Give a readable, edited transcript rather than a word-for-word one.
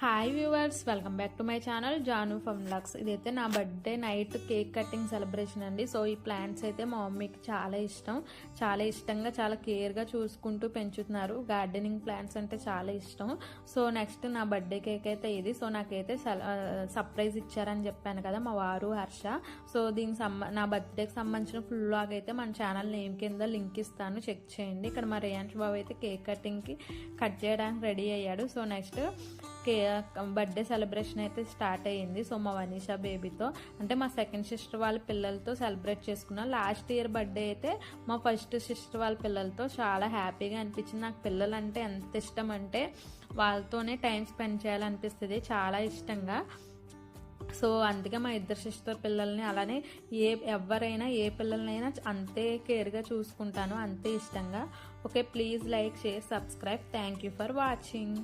Hi viewers, welcome back to my channel Janu from Lux. ఇదైతే నా birthday night cake cutting celebration అండి. So ఈ plants అయితే మా మమ్మీకి చాలా ఇష్టంగా చాలా కేర్గా చూసుకుంటూ పెంచుతున్నారు. గార్డెనింగ్ ప్లాంట్స్ అంటే చాలా ఇష్టం. సో నెక్స్ట్ నా బర్త్డే కేక్ అయితే ఇది. సో నాకైతే సర్ప్రైజ్ ఇచ్చారని చెప్పాను కదా మా వారు హర్ష. సో దీనికి నా బర్త్డేకి సంబంధించిన ఫుల్ లాగ్ అయితే మన ఛానల్ నేమ్ కింద లింక్ ఇస్తాను, చెక్ చేయండి. ఇక్కడ మా రేయాంష్ బాబు అయితే కేక్ కటింగ్కి కట్ చేయడానికి రెడీ అయ్యాడు. సో నెక్స్ట్ బర్త్డే సెలబ్రేషన్ అయితే స్టార్ట్ అయ్యింది. సో మా వనీషా బేబీతో, అంటే మా సెకండ్ సిస్టర్ వాళ్ళ పిల్లలతో సెలబ్రేట్ చేసుకున్నాం. లాస్ట్ ఇయర్ బర్త్డే అయితే మా ఫస్ట్ సిస్టర్ వాళ్ళ పిల్లలతో చాలా హ్యాపీగా అనిపించింది. నాకు పిల్లలు అంటే ఎంత ఇష్టం అంటే వాళ్ళతోనే టైం స్పెండ్ చేయాలనిపిస్తుంది చాలా ఇష్టంగా. సో అందుకే మా ఇద్దరు సిస్టర్ పిల్లల్ని అలానే ఎవరైనా ఏ పిల్లలనైనా అంతే కేర్గా చూసుకుంటాను, అంతే ఇష్టంగా. Okay, please like, share, subscribe. Thank you for watching.